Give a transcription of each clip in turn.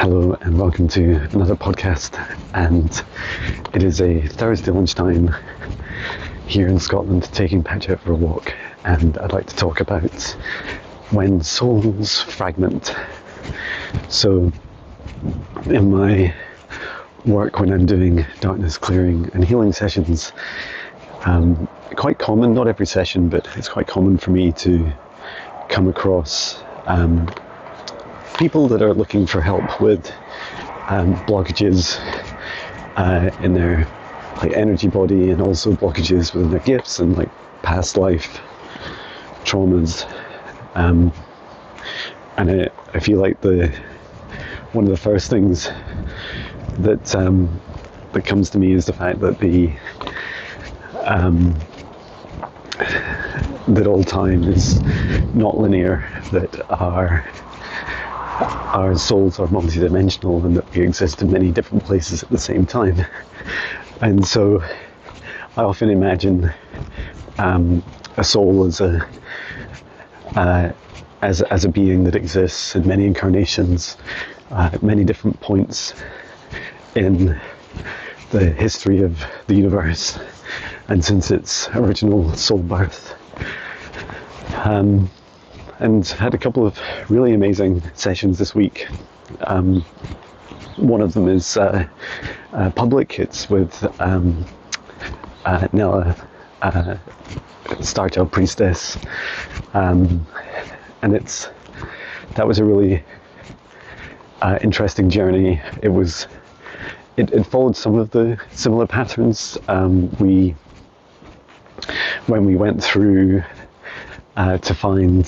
Hello and welcome to another podcast, and it is a Thursday lunchtime here in Scotland, taking Patch out for a walk, and I'd like to talk about when souls fragment. So in my work, when I'm doing darkness clearing and healing sessions, quite common, not every session, but it's quite common for me to come across people that are looking for help with blockages in their energy body, and also blockages within their gifts and past life traumas. And I feel like one of the first things that that comes to me is the fact that that all time is not linear, that our souls are multidimensional, and that we exist in many different places at the same time. And so I often imagine a soul as a being that exists in many incarnations, at many different points in the history of the universe, and since its original soul birth. And had a couple of really amazing sessions this week. One of them is public. It's with Nella, Star Child Priestess, and that was a really interesting journey. It followed some of the similar patterns. When we went through to find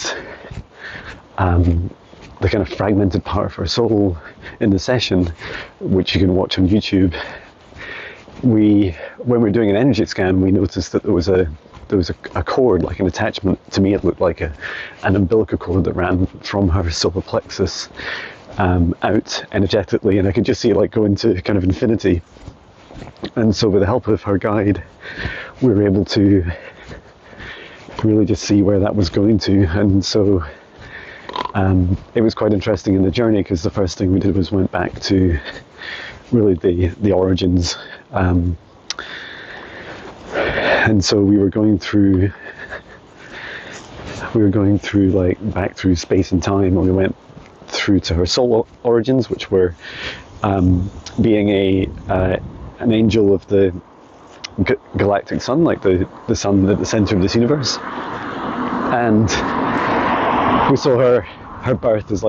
the kind of fragmented part of our soul in the session, which you can watch on YouTube, when we were doing an energy scan, we noticed that there was a cord, like an attachment. To me, it looked like an umbilical cord that ran from her solar plexus out energetically, and I could just see it go into kind of infinity. And so with the help of her guide, we were able to really just see where that was going to. And so it was quite interesting in the journey, because the first thing we did was went back to really the origins, and so we were going through back through space and time, and we went through to her soul origins, which were being an angel of the galactic sun, like the sun at the center of this universe. And we saw her birth as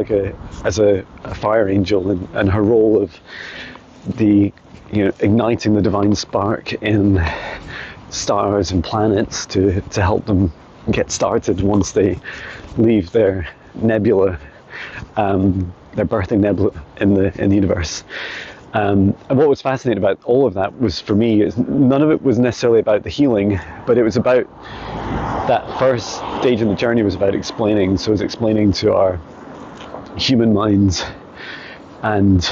a fire angel, and her role of igniting the divine spark in stars and planets to help them get started once they leave their nebula, their birthing nebula in the universe. And what was fascinating about all of that was, for me, is none of it was necessarily about the healing, but it was about that first stage in the journey was about explaining. So it was explaining to our human minds and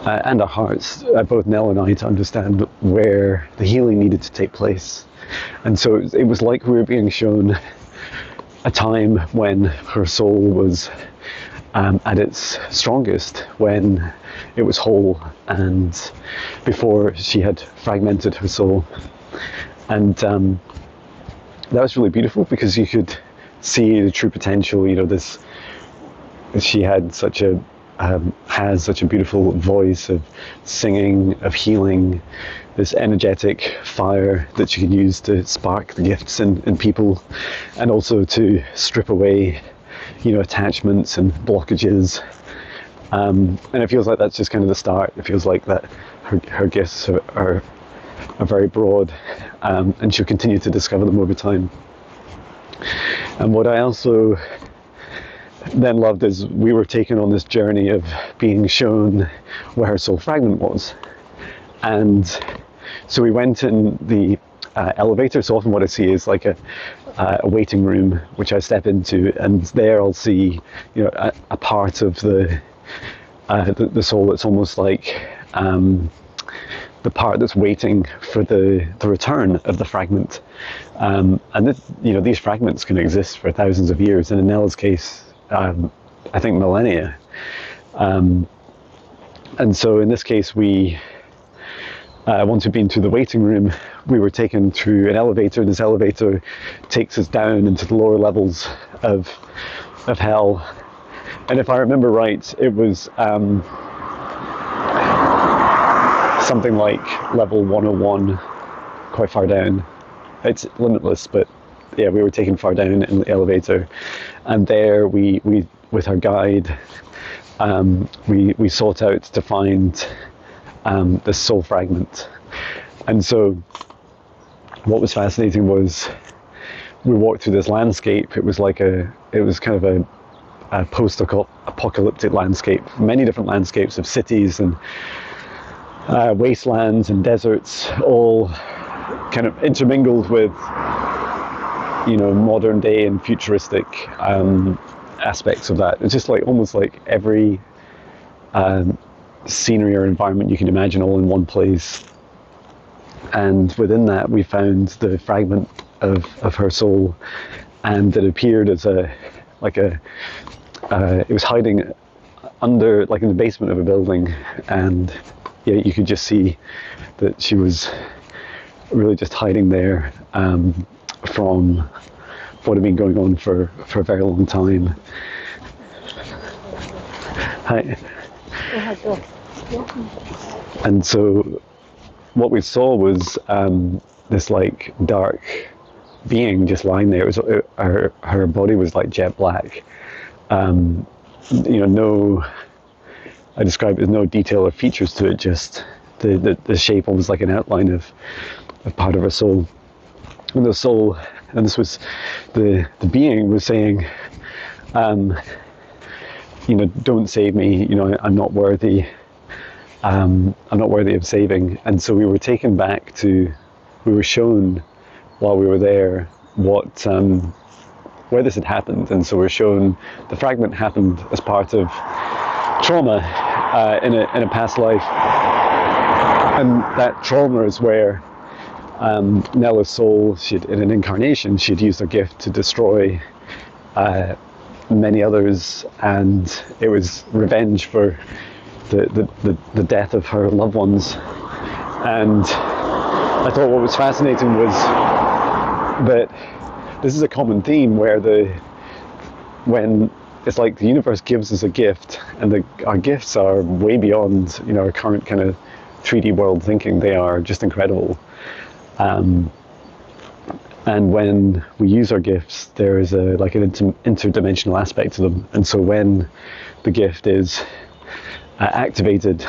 our hearts, both Nell and I, to understand where the healing needed to take place. And so it was like we were being shown a time when her soul was at its strongest, when it was whole, and before she had fragmented her soul. And that was really beautiful, because you could see the true potential. She had has such a beautiful voice of singing, of healing, this energetic fire that she can use to spark the gifts in people, and also to strip away attachments and blockages. And it feels like that's just kind of the start. It feels like that her gifts are very broad, and she'll continue to discover them over time. And what I also then loved is we were taken on this journey of being shown where her soul fragment was. And so we went in the elevator. So often what I see is a waiting room, which I step into, and there I'll see a part of the soul that's almost like the part that's waiting for the return of the fragment. And these fragments can exist for thousands of years, and in Nella's case, I think millennia. And so in this case, we once we've been to the waiting room, we were taken through an elevator, and this elevator takes us down into the lower levels of hell. And if I remember right, it was something like level 101, quite far down. It's limitless, but yeah, we were taken far down in the elevator, and there we with our guide, we sought out to find this soul fragment. And so what was fascinating was we walked through this landscape. It was kind of a post-apocalyptic landscape, many different landscapes of cities and wastelands and deserts, all kind of intermingled with, you know, modern day and futuristic aspects of that. It's just like almost like every scenery or environment you can imagine all in one place. And within that we found the fragment of her soul, and it appeared as it was hiding under, like in the basement of a building, and yeah, you could just see that she was really just hiding there from what had been going on for a very long time. Hi. And so what we saw was this like dark being just lying there. It was her body was like jet black. You know, I describe it as no detail or features to it, just the shape, almost like an outline of part of her soul. And the soul, and this was the being was saying, you know, don't save me, you know, I'm not worthy. I'm not worthy of saving. And so we were taken back to, we were shown while we were there what where this had happened. And so we're shown the fragment happened as part of trauma in a past life, and that trauma is where Nella's soul, in an incarnation, she'd used her gift to destroy many others, and it was revenge for the death of her loved ones. And I thought what was fascinating was that this is a common theme where when it's like the universe gives us a gift, and our gifts are way beyond, you know, our current kind of 3D world thinking. They are just incredible. And when we use our gifts, there is an interdimensional aspect to them. And so when the gift is activated,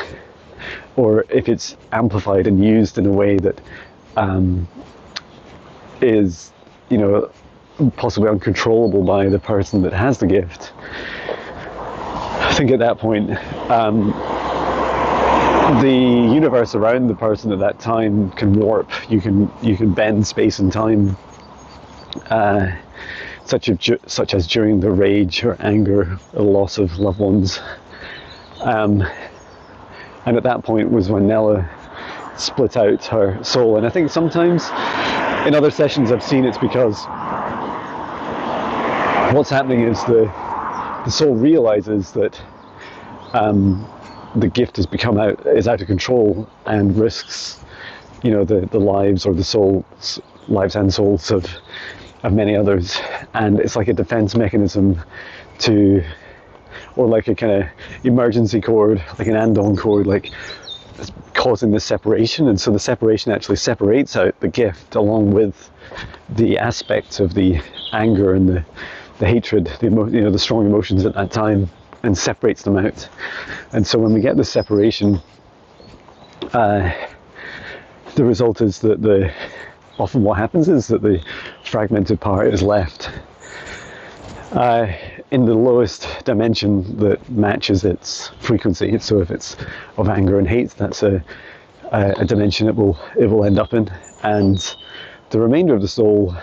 or if it's amplified and used in a way that is, you know, possibly uncontrollable by the person that has the gift, I think at that point the universe around the person at that time can warp. You can bend space and time, such as during the rage or anger or loss of loved ones. And at that point was when Nella split out her soul. And I think sometimes in other sessions I've seen it's because what's happening is the soul realizes that the gift is out of control and risks, you know, the lives or the souls, lives and souls of many others. And it's like a defense mechanism or like a kind of emergency cord, like an andon cord, like causing this separation. And so the separation actually separates out the gift along with the aspects of the anger and the hatred, the strong emotions at that time, and separates them out. And so when we get this separation, the result is that often what happens is that the fragmented part is left in the lowest dimension that matches its frequency. So if it's of anger and hate, that's a dimension it will end up in, and the remainder of the soul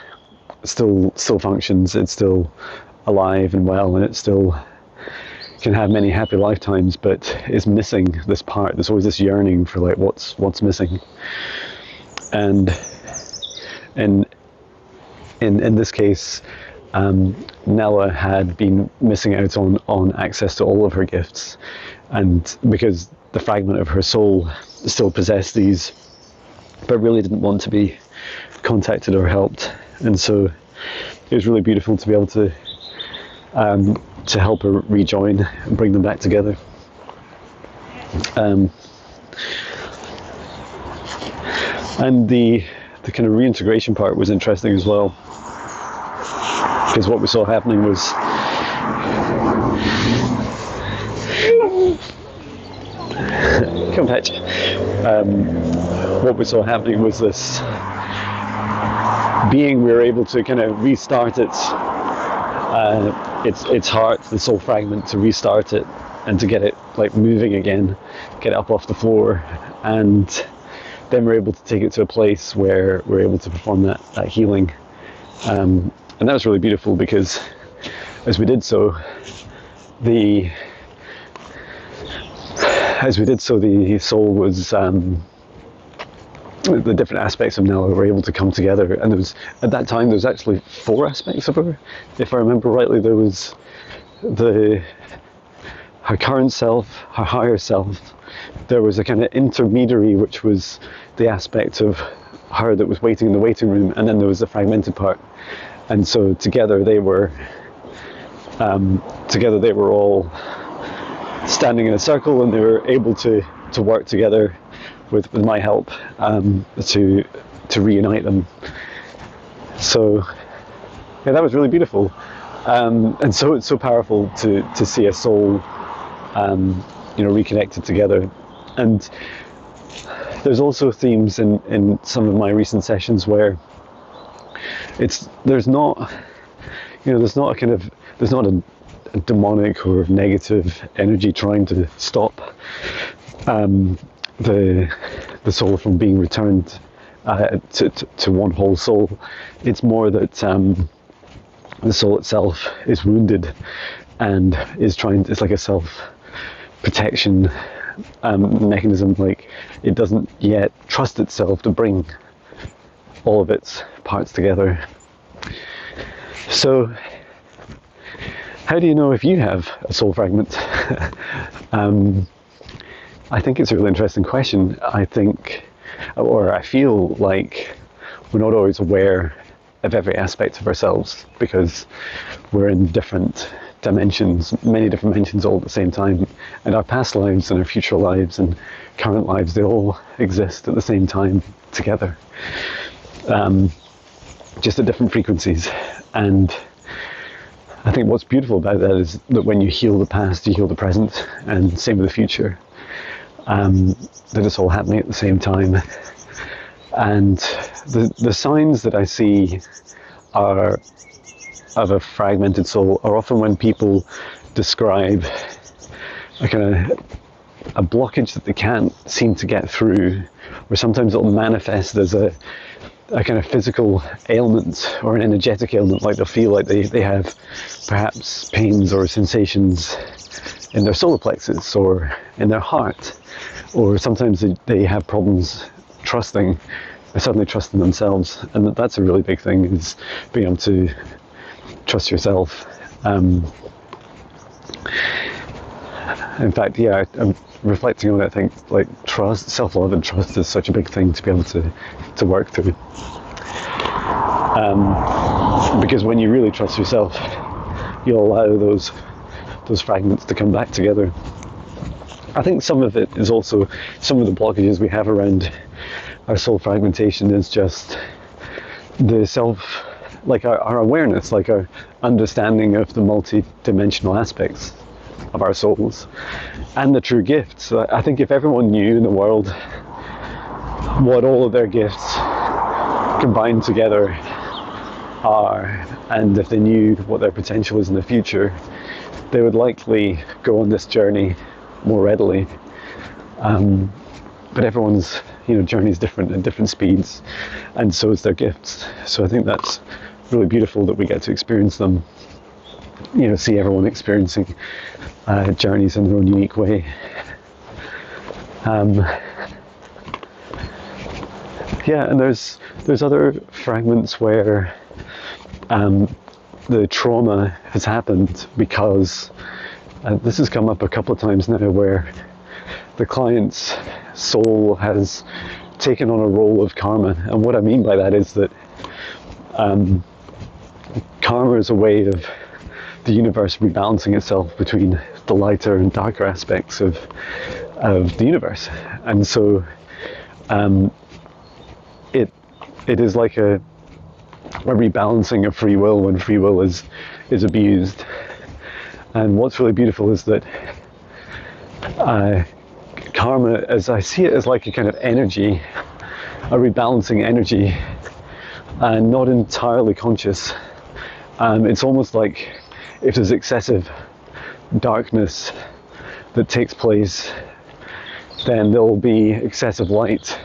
still functions. It's still alive and well, and it still can have many happy lifetimes, but is missing this part. There's always this yearning for like what's missing. And in this case, Nella had been missing out on access to all of her gifts, and because the fragment of her soul still possessed these, but really didn't want to be contacted or helped. And so it was really beautiful to be able to help her rejoin and bring them back together. And the kind of reintegration part was interesting as well, because what we saw happening was come back. What we saw happening was this being, we were able to kind of restart its heart, the soul fragment, to restart it and to get it like moving again, get it up off the floor, and then we're able to take it to a place where we're able to perform that healing. And that was really beautiful, because as we did so, the soul was, the different aspects of Nella were able to come together. And there was, at that time, there was actually 4 aspects of her. If I remember rightly, there was her current self, her higher self. There was a kind of intermediary, which was the aspect of her that was waiting in the waiting room, and then there was the fragmented part. And so together they were all standing in a circle, and they were able to work together with my help to reunite them. So yeah, that was really beautiful, and so it's so powerful to see a soul reconnected together. And there's also themes in some of my recent sessions where there's not a demonic or negative energy trying to stop the soul from being returned to one whole soul. It's more that the soul itself is wounded and is trying. It's like a self-protection mechanism. Like, it doesn't yet trust itself to bring all of its parts together. So, how do you know if you have a soul fragment? I think it's a really interesting question. I feel like we're not always aware of every aspect of ourselves, because we're in different dimensions, many different dimensions all at the same time. And our past lives and our future lives and current lives, they all exist at the same time together, just at different frequencies. And I think what's beautiful about that is that when you heal the past, you heal the present, and same with the future. That it's all happening at the same time. And the signs that I see are of a fragmented soul are often when people describe a kind of a blockage that they can't seem to get through, or sometimes it'll manifest as a kind of physical ailment or an energetic ailment, like they'll feel like they have perhaps pains or sensations in their solar plexus or in their heart, or sometimes they have problems suddenly trusting themselves. And that's a really big thing, is being able to trust yourself. In fact, yeah, I'm reflecting on it. I think like trust, self-love and trust is such a big thing to be able to work through. Because when you really trust yourself, you'll allow those fragments to come back together. I think some of it is also, some of the blockages we have around our soul fragmentation is just the self, like our awareness, like our understanding of the multi-dimensional aspects of our souls and the true gifts. I think if everyone knew in the world what all of their gifts combined together are, and if they knew what their potential is in the future, they would likely go on this journey more readily. But everyone's journey is different at different speeds, and so is their gifts. So I think that's really beautiful that we get to experience them, see everyone experiencing journeys in their own unique way. Yeah, and there's other fragments where the trauma has happened because this has come up a couple of times now, where the client's soul has taken on a role of karma. And what I mean by that is that karma is a way of the universe rebalancing itself between the lighter and darker aspects of the universe. And so it is like a rebalancing of free will when free will is abused. And what's really beautiful is that karma, as I see it, as like a kind of energy, a rebalancing energy, and not entirely conscious. It's almost like if there's excessive darkness that takes place, then there will be excessive light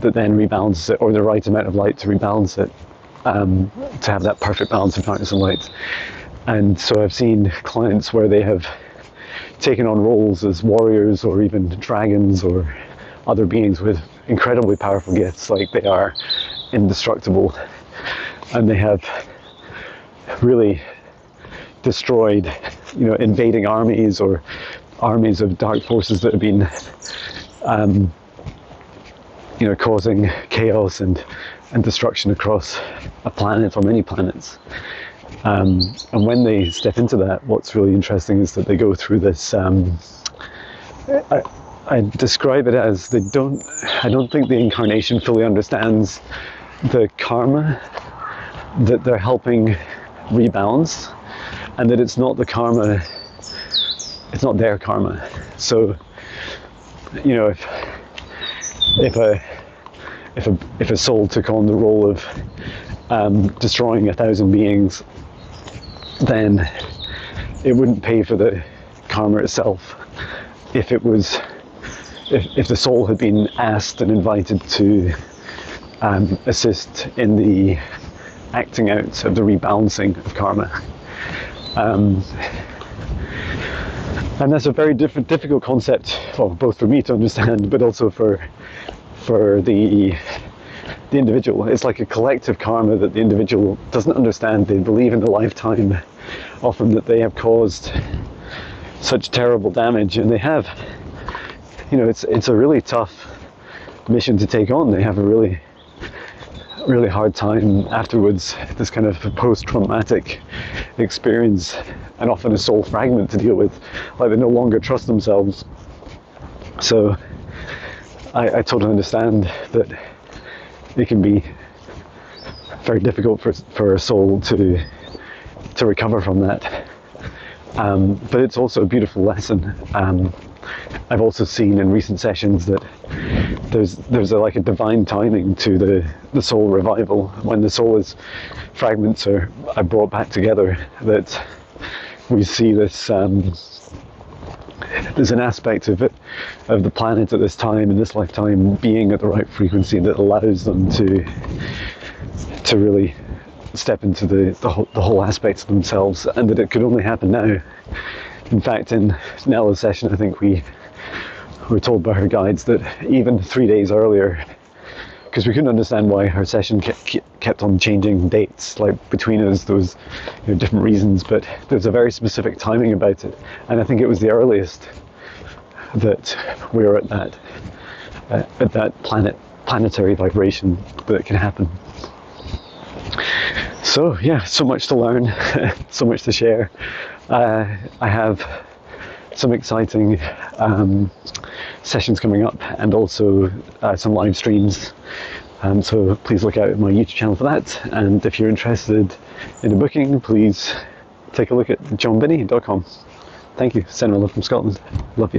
that then rebalances it, or the right amount of light to rebalance it, to have that perfect balance of darkness and light. And so I've seen clients where they have taken on roles as warriors or even dragons or other beings with incredibly powerful gifts, like they are indestructible, and they have really destroyed, invading armies or armies of dark forces that have been causing chaos and destruction across a planet or many planets. And when they step into that, what's really interesting is that they go through this, I describe it as I don't think the incarnation fully understands the karma that they're helping rebalance, and that it's not the karma, it's not their karma. So, if a soul took on the role of destroying 1,000 beings, then it wouldn't pay for the karma itself. If the soul had been asked and invited to assist in the acting out of the rebalancing of karma. And that's a very difficult concept, well, both for me to understand, but also for the individual. It's like a collective karma that the individual doesn't understand. They believe in the lifetime, often, that they have caused such terrible damage, and they have, it's a really tough mission to take on. They have a really hard time afterwards, this kind of post-traumatic experience, and often a soul fragment to deal with, like they no longer trust themselves. So I totally understand that it can be very difficult for a soul to recover from that. But it's also a beautiful lesson. I've also seen in recent sessions that there's like a divine timing to the soul revival. When the soul fragments are brought back together, that we see this, there's an aspect of the planet at this time, in this lifetime, being at the right frequency that allows them to really step into the whole aspects of themselves, and that it could only happen now. In fact, in Nella's session, I think we were told by her guides that even 3 days earlier, because we couldn't understand why her session kept on changing dates, like between us, there was different reasons, but there's a very specific timing about it, and I think it was the earliest that we were at that planetary vibration that it can happen. So yeah, so much to learn, so much to share. I have some exciting sessions coming up, and also some live streams. So please look out at my YouTube channel for that. And if you're interested in a booking, please take a look at jonbinnie.com. Thank you. Send my love from Scotland. Love you.